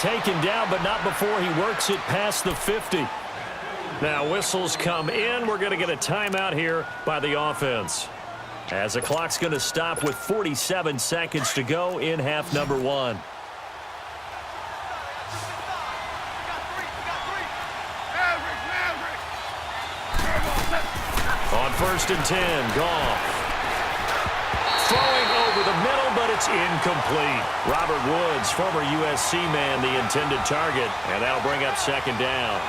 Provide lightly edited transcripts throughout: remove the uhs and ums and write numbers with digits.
taken down, but not before he works it past the 50. Now whistles come in. We're going to get a timeout here by the offense, as the clock's going to stop with 47 seconds to go in half number one. On 1st and 10, Goff. Throwing over the middle, but it's incomplete. Robert Woods, former USC man, the intended target, and that'll bring up 2nd down.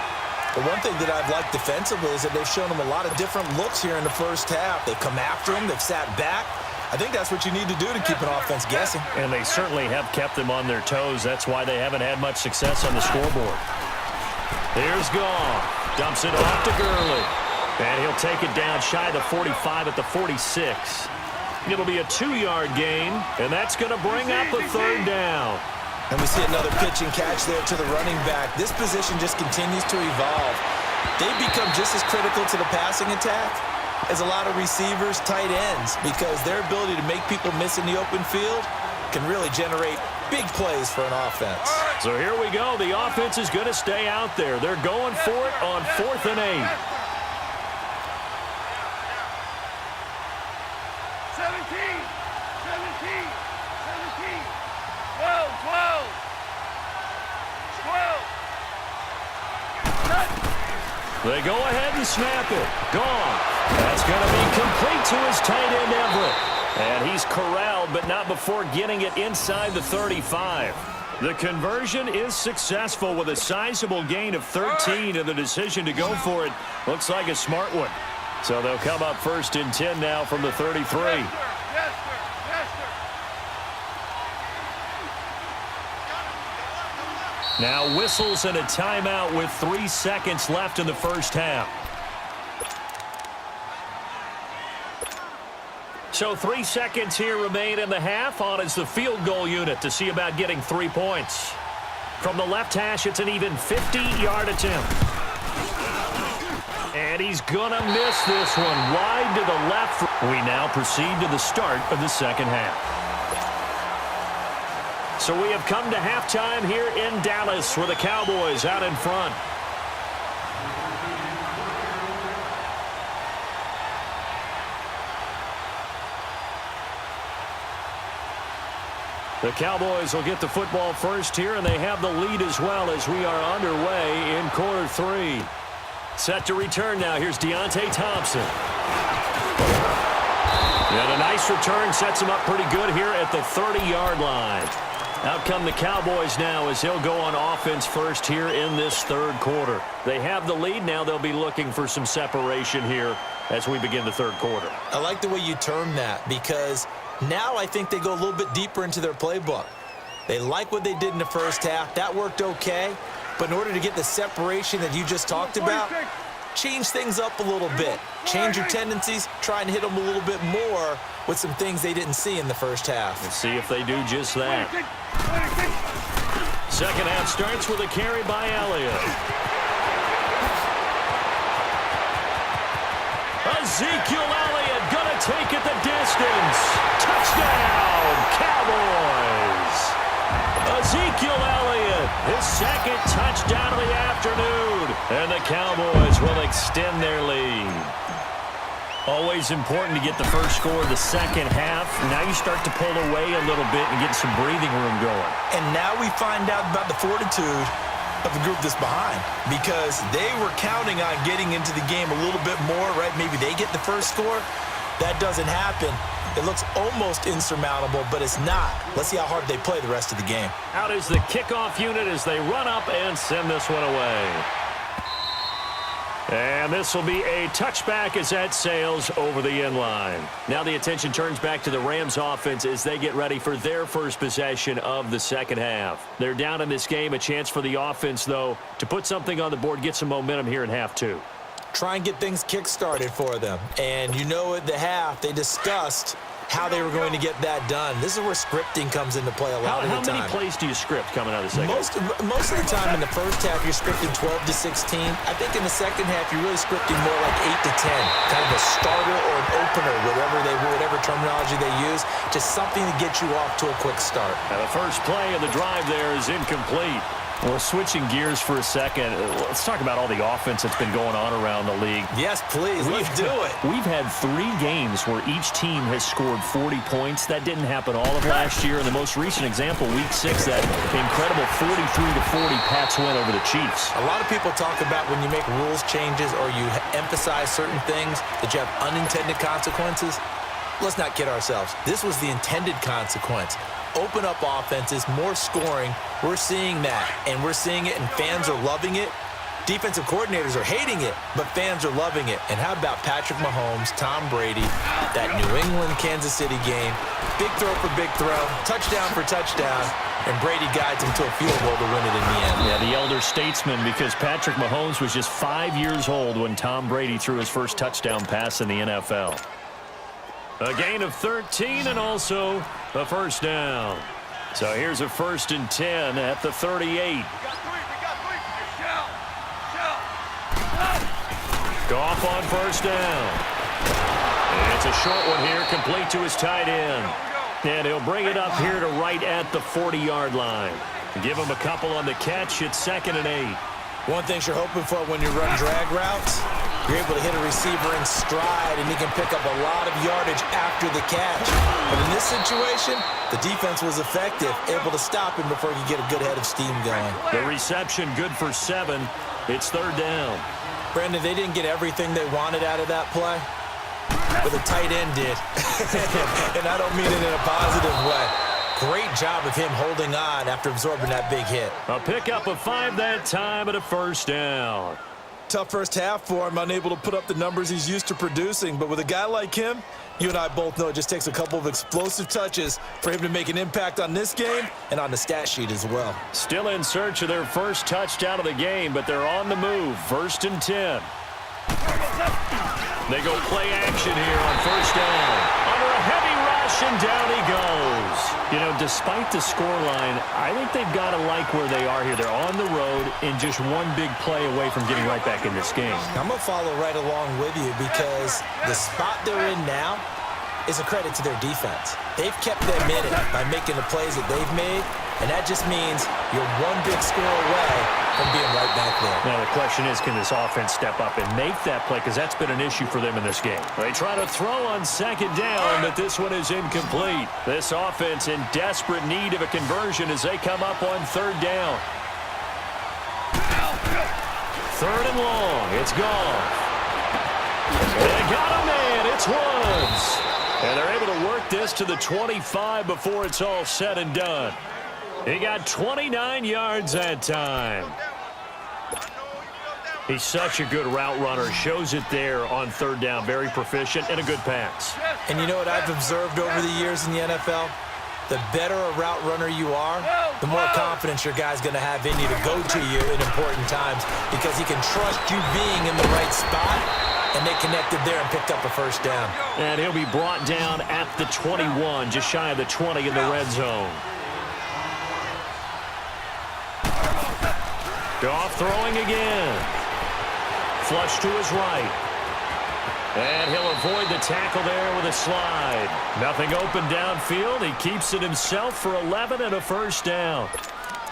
The one thing that I've liked defensively is that they've shown him a lot of different looks here in the first half. They've come after him. They've sat back. I think that's what you need to do to keep an offense guessing. And they certainly have kept them on their toes. That's why they haven't had much success on the scoreboard. Here's Goff. Dumps it off to Gurley. And he'll take it down shy of the 45 at the 46. It'll be a 2-yard gain, and that's going to bring up a 3rd down. And we see another pitch and catch there to the running back. This position just continues to evolve. They've become just as critical to the passing attack as a lot of receivers, tight ends, because their ability to make people miss in the open field can really generate big plays for an offense. So here we go. The offense is going to stay out there. They're going for it on 4th and 8. 12. They go ahead and snap it. Gone. That's going to be complete to his tight end, Everett. And he's corralled, but not before getting it inside the 35. The conversion is successful with a sizable gain of 13, and the decision to go for it looks like a smart one. So they'll come up 1st and 10 now from the 33. Now whistles and a timeout with 3 seconds left in the first half. So 3 seconds here remain in the half. On is the field goal unit to see about getting 3 points. From the left hash, it's an even 50-yard attempt. And he's going to miss this one wide to the left. We now proceed to the start of the second half. So we have come to halftime here in Dallas with the Cowboys out in front. The Cowboys will get the football first here, and they have the lead as well as we are underway in quarter 3. Set to return now. Here's Deontay Thompson. And a nice return sets him up pretty good here at the 30-yard line. Out come the Cowboys now as he'll go on offense first here in this 3rd quarter. They have the lead. Now they'll be looking for some separation here as we begin the 3rd quarter. I like the way you term that, because now I think they go a little bit deeper into their playbook. They like what they did in the first half. That worked okay. But in order to get the separation that you just talked about, change things up a little bit. Change your tendencies. Try and hit them a little bit more with some things they didn't see in the first half. Let's see if they do just that. Second half starts with a carry by Elliott. Ezekiel Elliott gonna take it the distance. Touchdown, Cowboys. Ezekiel Elliott, his 2nd touchdown of the afternoon. And the Cowboys will extend their lead. Always important to get the first score of the second half. Now you start to pull away a little bit and get some breathing room going. And now we find out about the fortitude of the group that's behind, because they were counting on getting into the game a little bit more, right? Maybe they get the first score. That doesn't happen. It looks almost insurmountable, but it's not. Let's see how hard they play the rest of the game. Out is the kickoff unit as they run up and send this one away. And this will be a touchback as that sails over the end line. Now the attention turns back to the Rams offense as they get ready for their first possession of the second half. They're down in this game. A chance for the offense, though, to put something on the board, get some momentum here in half 2. Try and get things kick-started for them. And you know at the half, they discussed how they were going to get that done. This is where scripting comes into play a lot of the time. How many plays do you script coming out of the second half? Most of the time in the first half, you're scripting 12 to 16. I think in the second half, you're really scripting more like 8 to 10. Kind of a starter or an opener, whatever terminology they use. Just something to get you off to a quick start. And the first play of the drive there is incomplete. Well, switching gears for a second, let's talk about all the offense that's been going on around the league. Yes, please. Let's do it. We've had 3 games where each team has scored 40 points. That didn't happen all of last year. And the most recent example, Week 6, that incredible 43-40 Pats win over the Chiefs. A lot of people talk about when you make rules changes or you emphasize certain things that you have unintended consequences. Let's not kid ourselves. This was the intended consequence. Open up offenses, more scoring. We're seeing that, and we're seeing it, and fans are loving it. Defensive coordinators are hating it, but fans are loving it. And how about Patrick Mahomes, Tom Brady, that New England-Kansas City game? Big throw for big throw, touchdown for touchdown, and Brady guides him to a field goal to win it in the end. Yeah, the elder statesman, because Patrick Mahomes was just 5 years old when Tom Brady threw his first touchdown pass in the NFL. A gain of 13 and also a first down. So here's a 1st and 10 at the 38. Goff on first down. And it's a short one here, complete to his tight end. And he'll bring it up here to right at the 40-yard line. Give him a couple on the catch. It's 2nd and 8. One thing you're hoping for when you run drag routes, you're able to hit a receiver in stride, and he can pick up a lot of yardage after the catch. But in this situation, the defense was effective, able to stop him before he could get a good head of steam going. The reception good for 7. It's 3rd down. Brandon, they didn't get everything they wanted out of that play, but the tight end did. And I don't mean it in a positive way. Great job of him holding on after absorbing that big hit. A pickup of 5 that time and a first down. Tough first half for him, unable to put up the numbers he's used to producing. But with a guy like him, you and I both know it just takes a couple of explosive touches for him to make an impact on this game and on the stat sheet as well. Still in search of their first touchdown of the game, but they're on the move. 1st and 10. They go play action here on first down. Under a heavy rush, and down he goes. You know, despite the scoreline, I think they've got to like where they are here. They're on the road and just one big play away from getting right back in this game. I'm going to follow right along with you because the spot they're in now is a credit to their defense. They've kept them in it by making the plays that they've made, and that just means you're one big score away from being right back there. Now the question is, can this offense step up and make that play? Because that's been an issue for them in this game. They try to throw on 2nd down, but this one is incomplete. This offense in desperate need of a conversion as they come up on 3rd down. 3rd and long. It's gone. They got a man. It's Woods. And they're able to work this to the 25 before it's all said and done. He got 29 yards that time. He's such a good route runner. Shows it there on 3rd down. Very proficient and a good pass. And you know what I've observed over the years in the NFL? The better a route runner you are, the more confidence your guy's going to have in you to go to you in important times because he can trust you being in the right spot. And they connected there and picked up a first down. And he'll be brought down at the 21, just shy of the 20 in the red zone. Goff throwing again. Flush to his right. And he'll avoid the tackle there with a slide. Nothing open downfield. He keeps it himself for 11 and a first down.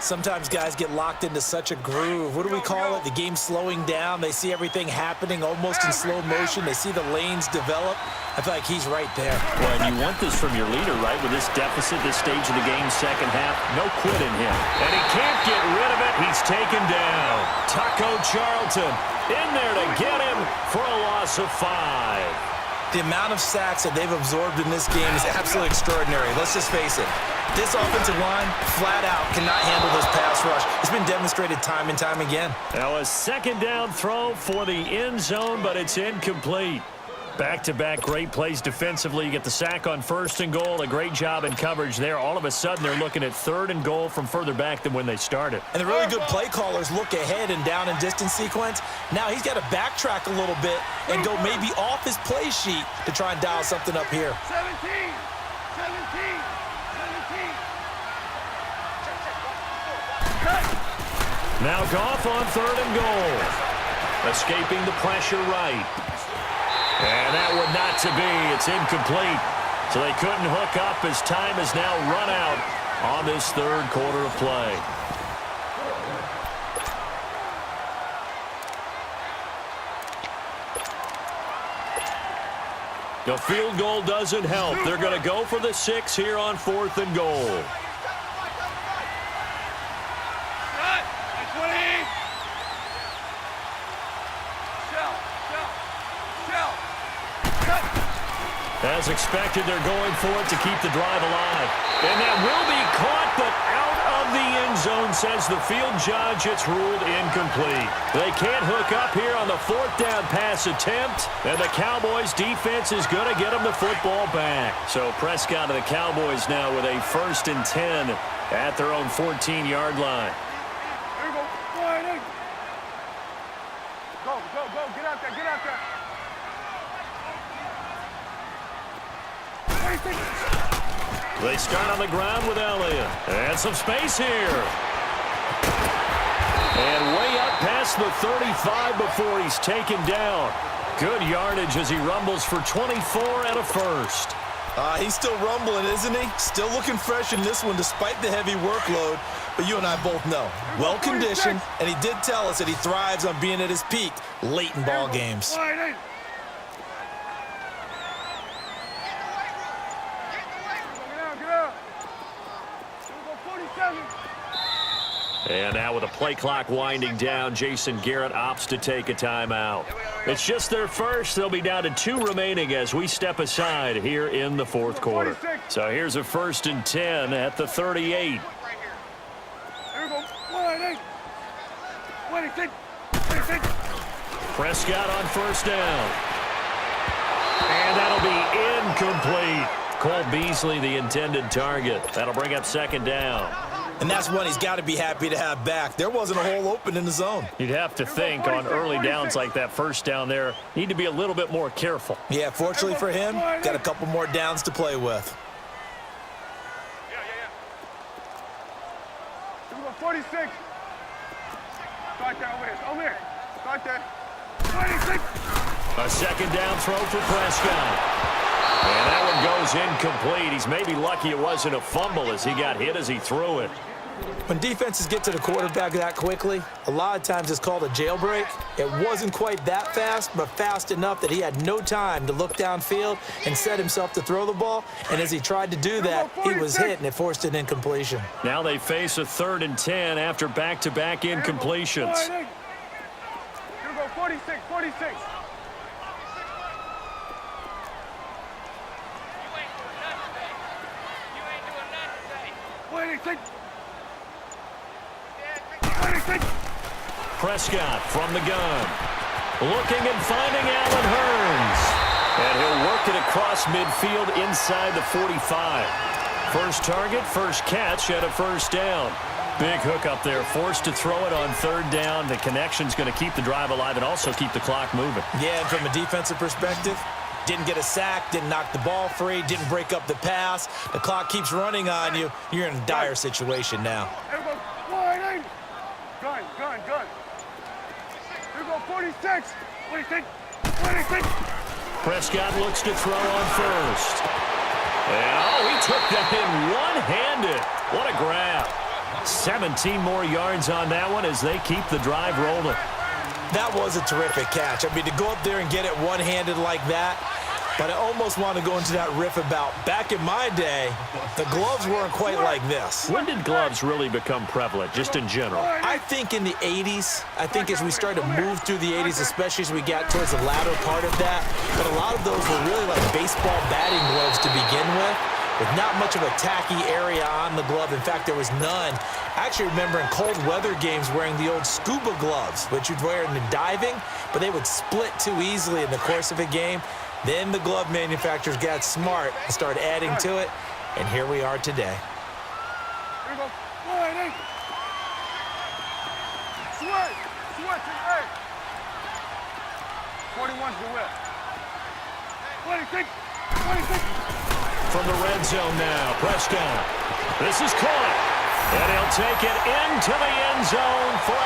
Sometimes guys get locked into such a groove. What do we call it? The game slowing down. They see everything happening almost in slow motion. They see the lanes develop. I feel like he's right there. Well, and you want this from your leader, right? With this deficit, this stage of the game, 2nd half, no quit in him. And he can't get rid of it. He's taken down. Taco Charlton in there to get him for a loss of 5. The amount of sacks that they've absorbed in this game is absolutely extraordinary. Let's just face it. This offensive line, flat out, cannot handle this pass rush. It's been demonstrated time and time again. Now a 2nd down throw for the end zone, but it's incomplete. Back-to-back great plays defensively. You get the sack on 1st and goal. A great job in coverage there. All of a sudden, they're looking at 3rd and goal from further back than when they started. And the really good play callers look ahead and down and distance sequence. Now he's got to backtrack a little bit and go maybe off his play sheet to try and dial something up here. 17. Now Goff on 3rd and goal. Escaping the pressure right. And that one not to be. It's incomplete. So they couldn't hook up as time has now run out on this 3rd quarter of play. The field goal doesn't help. They're going to go for the 6 here on 4th and goal. As expected, they're going for it to keep the drive alive. And that will be caught, but out of the end zone, says the field judge. It's ruled incomplete. They can't hook up here on the 4th down pass attempt, and the Cowboys defense is going to get them the football back. So Prescott and the Cowboys now with a 1st and 10 at their own 14-yard line. There you go. Go ahead. Go. Get out there. They start on the ground with Elliott. And some space here. And way up past the 35 before he's taken down. Good yardage as he rumbles for 24 and a first. He's still rumbling, isn't he? Still looking fresh in this one despite the heavy workload. But you and I both know, well-conditioned, and he did tell us that he thrives on being at his peak late in ball games. And now with the play clock winding down, Jason Garrett opts to take a timeout. It's just their first. They'll be down to 2 remaining as we step aside here in the 4th quarter. So here's a 1st and 10 at the 38. Here we go. 26. Prescott on 1st down. And that'll be incomplete. Cole Beasley, the intended target. That'll bring up 2nd down. And that's one he's got to be happy to have back. There wasn't a hole open in the zone. You'd have to think on early downs like that 1st down there, need to be a little bit more careful. Yeah, fortunately for him, got a couple more downs to play with. Here we go. 46. Start there over here. Start there. 26. A 2nd down throw for Prescott. And that one goes incomplete. He's maybe lucky it wasn't a fumble as he got hit as he threw it. When defenses get to the quarterback that quickly, a lot of times it's called a jailbreak. It wasn't quite that fast, but fast enough that he had no time to look downfield and set himself to throw the ball. And as he tried to do that, he was hit, and it forced an incompletion. Now they face a 3rd and 10 after back-to-back incompletions. Here we go. 46. Prescott from the gun. Looking and finding Allen Hurns. And he'll work it across midfield inside the 45. First target, first catch at a 1st down. Big hook up there, forced to throw it on 3rd down. The connection's going to keep the drive alive and also keep the clock moving. Yeah, and from a defensive perspective, didn't get a sack, didn't knock the ball free, didn't break up the pass. The clock keeps running on you. You're in a dire situation now. Here we go. Gun. Here we go. 46. 26. Prescott looks to throw on 1st. And, he took that in one-handed. What a grab. 17 more yards on that one as they keep the drive rolling. That was a terrific catch. I mean, to go up there and get it one-handed like that, but I almost want to go into that riff about back in my day, the gloves weren't quite like this. When did gloves really become prevalent, just in general? I think in the 80s. I think as we started to move through the 80s, especially as we got towards the latter part of that, but a lot of those were really like baseball batting gloves to begin with not much of a tacky area on the glove. In fact, there was none. I actually remember in cold weather games wearing the old scuba gloves, which you'd wear in the diving, but they would split too easily in the course of a game. Then the glove manufacturers got smart and started adding to it, and here we are today. Here we go. Hey. Switch, hey. 41's the whip. 26. From the red zone now, Prescott. This is caught. And he'll take it into the end zone for